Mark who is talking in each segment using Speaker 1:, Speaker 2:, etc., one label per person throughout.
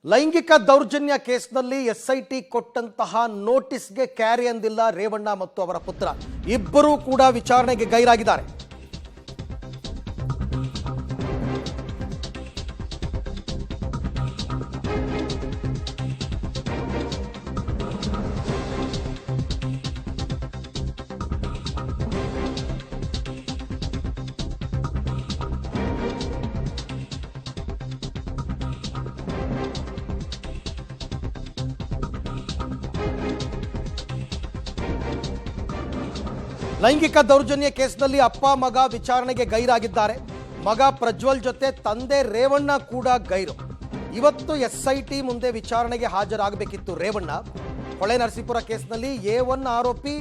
Speaker 1: ಲೈಂಗಿಕ ದೌರ್ಜನ್ಯ ಕೇಸ್ನಲ್ಲಿ ಎಸ್ಐಟಿ ಕೊಟ್ಟಂತಹ ನೋಟಿಸ್ಗೆ ಕ್ಯಾರಿ ಅಂದಿಲ್ಲ ರೇವಣ್ಣ ಮತ್ತು ಅವರ ಪುತ್ರ. ಇಬ್ಬರೂ ಕೂಡ ವಿಚಾರಣೆಗೆ ಗೈರಾಗಿದ್ದಾರೆ. ಲೈಂಗಿಕ ದೌರ್ಜನ್ಯ ಕೇಸ್ನಲ್ಲಿ ಅಪ್ಪ ಮಗ ವಿಚಾರಣೆಗೆ ಗೈರಾಗಿದ್ದಾರೆ. ಮಗ ಪ್ರಜ್ವಲ್ ಜೊತೆ ತಂದೆ ರೇವಣ್ಣ ಕೂಡ ಗೈರು. ಇವತ್ತು ಎಸ್ಐಟಿ ಮುಂದೆ ವಿಚಾರಣೆಗೆ ಹಾಜರಾಗಬೇಕಿತ್ತು ರೇವಣ್ಣ. ಹೊಳೆನರಸೀಪುರ ಕೇಸ್ನಲ್ಲಿ A1 ಆರೋಪಿ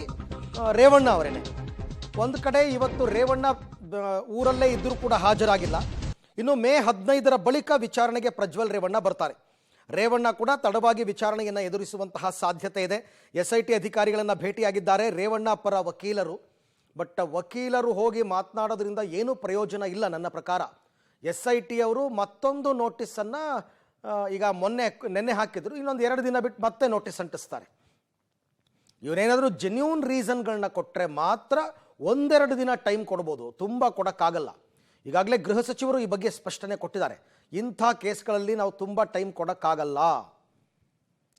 Speaker 1: ರೇವಣ್ಣ ಅವರೇನೆ. ಒಂದು ಕಡೆ ಇವತ್ತು ರೇವಣ್ಣ ಊರಲ್ಲೇ ಇದ್ದರೂ ಕೂಡ ಹಾಜರಾಗಿಲ್ಲ. ಇನ್ನು ಮೇ 15ರ ಬಳಿಕ ವಿಚಾರಣೆಗೆ ಪ್ರಜ್ವಲ್ ರೇವಣ್ಣ ಬರ್ತಾರೆ. ರೇವಣ್ಣ ಕೂಡ ತಡವಾಗಿ ವಿಚಾರಣೆಯನ್ನು ಎದುರಿಸುವಂತಹ ಸಾಧ್ಯತೆ ಇದೆ. ಎಸ್ಐಟಿ ಅಧಿಕಾರಿಗಳನ್ನು ಭೇಟಿಯಾಗಿದ್ದಾರೆ ರೇವಣ್ಣ ಪರ ವಕೀಲರು. ಬಟ್ ವಕೀಲರು ಹೋಗಿ ಮಾತನಾಡೋದ್ರಿಂದ ಏನೂ ಪ್ರಯೋಜನ ಇಲ್ಲ ನನ್ನ ಪ್ರಕಾರ. ಎಸ್ಐಟಿ ಅವರು ಮತ್ತೊಂದು ನೋಟಿಸನ್ನು ಈಗ ನೆನ್ನೆ ಹಾಕಿದ್ರು, ಇನ್ನೊಂದು 2 ದಿನ ಬಿಟ್ಟು ಮತ್ತೆ ನೋಟಿಸ್ ಅಂಟಿಸ್ತಾರೆ. ಇವರೇನಾದರೂ ಜೆನ್ಯೂನ್ ರೀಸನ್ಗಳನ್ನ ಕೊಟ್ಟರೆ ಮಾತ್ರ 1-2 ದಿನ ಟೈಮ್ ಕೊಡ್ಬೋದು, ತುಂಬ ಕೊಡೋಕ್ಕಾಗಲ್ಲ. ಈಗಾಗಲೇ ಗೃಹ ಸಚಿವರು ಈ ಬಗ್ಗೆ ಸ್ಪಷ್ಟನೆ ಕೊಟ್ಟಿದ್ದಾರೆ. ಇಂಥ ಕೇಸ್ಗಳಲ್ಲಿ ನಾವು ತುಂಬ ಟೈಮ್ ಕೊಡೋಕ್ಕಾಗಲ್ಲ.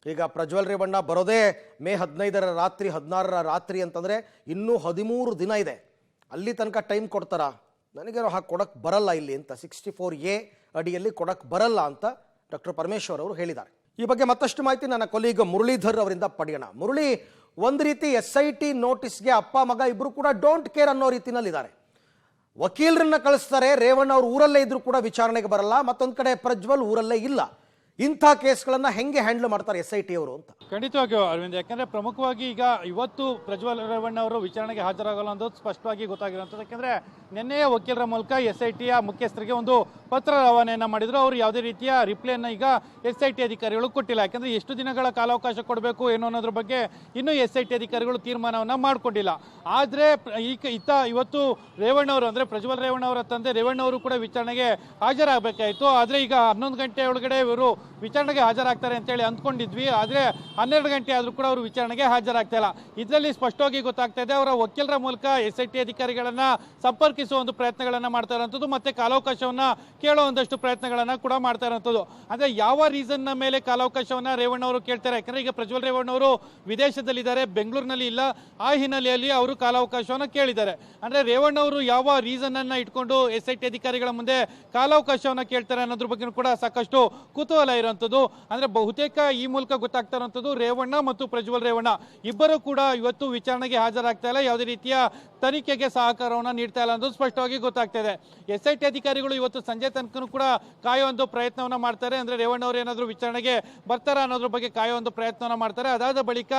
Speaker 1: ಈಗ ಪ್ರಜ್ವಲ್ ರೇವಣ್ಣ ಬರೋದೇ ಮೇ 15ರ ರಾತ್ರಿ 16ರ ರಾತ್ರಿ ಅಂತಂದರೆ ಇನ್ನೂ 13 ದಿನ ಇದೆ. ಅಲ್ಲಿ ತನಕ ಟೈಮ್ ಕೊಡ್ತಾರಾ? ನನಗೇನೋ ಹಾಗೆ ಕೊಡೋಕ್ಕೆ ಬರಲ್ಲ ಇಲ್ಲಿ ಅಂತ, 64A ಅಡಿಯಲ್ಲಿ ಕೊಡೋಕ್ಕೆ ಬರಲ್ಲ ಅಂತ ಡಾಕ್ಟರ್ ಪರಮೇಶ್ವರ್ ಅವರು ಹೇಳಿದ್ದಾರೆ. ಈ ಬಗ್ಗೆ ಮತ್ತಷ್ಟು ಮಾಹಿತಿ ನನ್ನ ಕೊಲೀಗ್ ಮುರಳೀಧರ್ ಅವರಿಂದ ಪಡೆಯೋಣ. ಮುರಳಿ, ಒಂದು ರೀತಿ ಎಸ್ಐಟಿ ನೋಟಿಸ್ಗೆ ಅಪ್ಪ ಮಗ ಇಬ್ಬರು ಕೂಡ ಡೋಂಟ್ ಕೇರ್ ಅನ್ನೋ ರೀತಿನಲ್ಲಿದ್ದಾರೆ. ವಕೀಲರನ್ನ ಕಳಿಸ್ತಾರೆ, ರೇವಣ್ಣ ಅವರು ಊರಲ್ಲೇ ಇದ್ರೂ ಕೂಡ ವಿಚಾರಣೆಗೆ ಬರಲ್ಲ. ಮತ್ತೊಂದು ಕಡೆ ಪ್ರಜ್ವಲ್ ಊರಲ್ಲೇ ಇಲ್ಲ. ಇಂಥ ಕೇಸ್ಗಳನ್ನು ಹೆಂಗೆ ಹ್ಯಾಂಡಲ್ ಮಾಡ್ತಾರೆ ಎಸ್ಐಟಿ ಅವರು ಅಂತ?
Speaker 2: ಖಂಡಿತವಾಗಿಯೂ ಅರವಿಂದ್, ಯಾಕಂದ್ರೆ ಪ್ರಮುಖವಾಗಿ ಈಗ ಇವತ್ತು ಪ್ರಜ್ವಲ್ ರೇವಣ್ಣ ಅವರು ವಿಚಾರಣೆಗೆ ಹಾಜರಾಗಲ್ಲ ಅನ್ನೋದು ಸ್ಪಷ್ಟವಾಗಿ ಗೊತ್ತಾಗಿರುವಂಥದ್ದು. ಯಾಕಂದ್ರೆ ನಿನ್ನೆಯ ವಕೀಲರ ಮೂಲಕ ಎಸ್ಐಟಿಯ ಮುಖ್ಯಸ್ಥರಿಗೆ ಒಂದು ಪತ್ರ ರವಾನೆಯನ್ನ ಮಾಡಿದ್ರು. ಅವರು ಯಾವುದೇ ರೀತಿಯ ರಿಪ್ಲೈನ ಈಗ ಎಸ್ಐಟಿ ಅಧಿಕಾರಿಗಳು ಕೊಟ್ಟಿಲ್ಲ. ಯಾಕಂದ್ರೆ ಎಷ್ಟು ದಿನಗಳ ಕಾಲಾವಕಾಶ ಕೊಡಬೇಕು ಏನು ಅನ್ನೋದ್ರ ಬಗ್ಗೆ ಇನ್ನೂ ಎಸ್ಐಟಿ ಅಧಿಕಾರಿಗಳು ತೀರ್ಮಾನವನ್ನ ಮಾಡಿಕೊಂಡಿಲ್ಲ. ಆದ್ರೆ ಇವತ್ತು ರೇವಣ್ಣ ಅವರು ಅಂದ್ರೆ ಪ್ರಜ್ವಲ್ ರೇವಣ್ಣ ಅವರ ತಂದೆ ರೇವಣ್ಣ ಅವರು ಕೂಡ ವಿಚಾರಣೆಗೆ ಹಾಜರಾಗಬೇಕಾಯಿತು. ಆದ್ರೆ ಈಗ 11 ಗಂಟೆ ಒಳಗಡೆ ಇವರು ವಿಚಾರಣೆಗೆ ಹಾಜರಾಗ್ತಾರೆ ಅಂತೇಳಿ ಅಂದ್ಕೊಂಡಿದ್ವಿ. ಆದ್ರೆ 12 ಗಂಟೆ ಆದ್ರೂ ಕೂಡ ಅವರು ವಿಚಾರಣೆಗೆ ಹಾಜರಾಗ್ತಾ ಇಲ್ಲ. ಇದರಲ್ಲಿ ಸ್ಪಷ್ಟವಾಗಿ ಗೊತ್ತಾಗ್ತಾ ಇದೆ, ಅವರ ವಕೀಲರ ಮೂಲಕ ಎಸ್ಐಟಿ ಅಧಿಕಾರಿಗಳನ್ನ ಸಂಪರ್ಕಿಸುವ ಒಂದು ಪ್ರಯತ್ನಗಳನ್ನ ಮಾಡ್ತಾ ಇರುವಂತದ್ದು, ಮತ್ತೆ ಕಾಲಾವಕಾಶವನ್ನ ಕೇಳೋ ಒಂದಷ್ಟು ಪ್ರಯತ್ನಗಳನ್ನ ಕೂಡ ಮಾಡ್ತಾ ಇರುವಂತದ್ದು. ಅಂದ್ರೆ ಯಾವ ರೀಸನ್ ನ ಮೇಲೆ ಕಾಲಾವಕಾಶವನ್ನ ರೇವಣ್ಣ ಅವರು ಕೇಳ್ತಾರೆ? ಯಾಕಂದ್ರೆ ಈಗ ಪ್ರಜ್ವಲ್ ರೇವಣ್ಣ ಅವರು ವಿದೇಶದಲ್ಲಿದ್ದಾರೆ, ಬೆಂಗಳೂರಿನಲ್ಲಿ ಇಲ್ಲ. ಆ ಹಿನ್ನೆಲೆಯಲ್ಲಿ ಅವರು ಕಾಲಾವಕಾಶವನ್ನ ಕೇಳಿದ್ದಾರೆ. ಅಂದ್ರೆ ರೇವಣ್ಣ ಅವರು ಯಾವ ರೀಸನ್ ಅನ್ನ ಇಟ್ಕೊಂಡು ಎಸ್ಐಟಿ ಅಧಿಕಾರಿಗಳ ಮುಂದೆ ಕಾಲಾವಕಾಶವನ್ನ ಕೇಳ್ತಾರೆ ಅನ್ನೋದ್ರ ಬಗ್ಗೆ ಕೂಡ ಸಾಕಷ್ಟು ಕುತೂಹಲ ಇರುವಂತದ್ದು. ಅಂದ್ರೆ ಬಹುತೇಕ ಈ ಮೂಲಕ ಗೊತ್ತಾಗ್ತಾ ಇರುವಂತದ್ದು, ರೇವಣ್ಣ ಮತ್ತು ಪ್ರಜ್ವಲ್ ರೇವಣ್ಣ ಇಬ್ಬರು ಕೂಡ ಇವತ್ತು ವಿಚಾರಣೆಗೆ ಹಾಜರಾಗ್ತಾ ಇಲ್ಲ, ಯಾವುದೇ ರೀತಿಯ ತನಿಖೆಗೆ ಸಹಕಾರವನ್ನ ನೀಡ್ತಾ ಇಲ್ಲ ಅನ್ನೋದು ಸ್ಪಷ್ಟವಾಗಿ ಗೊತ್ತಾಗ್ತಾ ಇದೆ. ಎಸ್ಐಟಿ ಅಧಿಕಾರಿಗಳು ಇವತ್ತು ಸಂಜೆ ತನಕ ಕೂಡ ಕಾಯುವ ಪ್ರಯತ್ನವನ್ನ ಮಾಡ್ತಾರೆ. ಅಂದ್ರೆ ರೇವಣ್ಣ ಅವರು ಏನಾದರೂ ವಿಚಾರಣೆಗೆ ಬರ್ತಾರ ಅನ್ನೋದ್ರ ಬಗ್ಗೆ ಕಾಯುವ ಪ್ರಯತ್ನವನ್ನ ಮಾಡ್ತಾರೆ. ಅದಾದ ಬಳಿಕ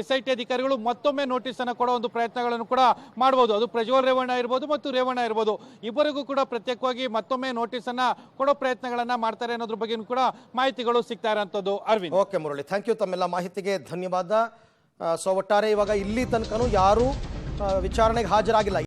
Speaker 2: ಎಸ್ಐಟಿ ಅಧಿಕಾರಿಗಳು ಮತ್ತೊಮ್ಮೆ ನೋಟಿಸ್ ಅನ್ನು ಕೊಡೋ ಒಂದು ಪ್ರಯತ್ನಗಳನ್ನು ಕೂಡ ಮಾಡಬಹುದು. ಅದು ಪ್ರಜ್ವಲ್ ರೇವಣ್ಣ ಇರಬಹುದು ಮತ್ತು ರೇವಣ್ಣ ಇರಬಹುದು, ಇಬ್ಬರಿಗೂ ಕೂಡ ಪ್ರತ್ಯೇಕವಾಗಿ ಮತ್ತೊಮ್ಮೆ ನೋಟಿಸ್ ಅನ್ನ ಕೊಡೋ ಪ್ರಯತ್ನಗಳನ್ನ ಮಾಡ್ತಾರೆ ಅನ್ನೋದ್ರ ಬಗ್ಗೆ ಕೂಡ ಮಾಹಿತಿಗಳು ಸಿಗ್ತಾ ಇರುವಂತದ್ದು. Arvind.
Speaker 1: Okay Murali, thank you. ತಮ್ಮೆಲ್ಲ ಮಾಹಿತಿಗೆ ಧನ್ಯವಾದ. ಸೊ ಒಟ್ಟಾರೆ ಇವಾಗ ಇಲ್ಲಿ ತನಕನೂ ಯಾರು ವಿಚಾರಣೆಗೆ ಹಾಜರಾಗಿಲ್ಲ.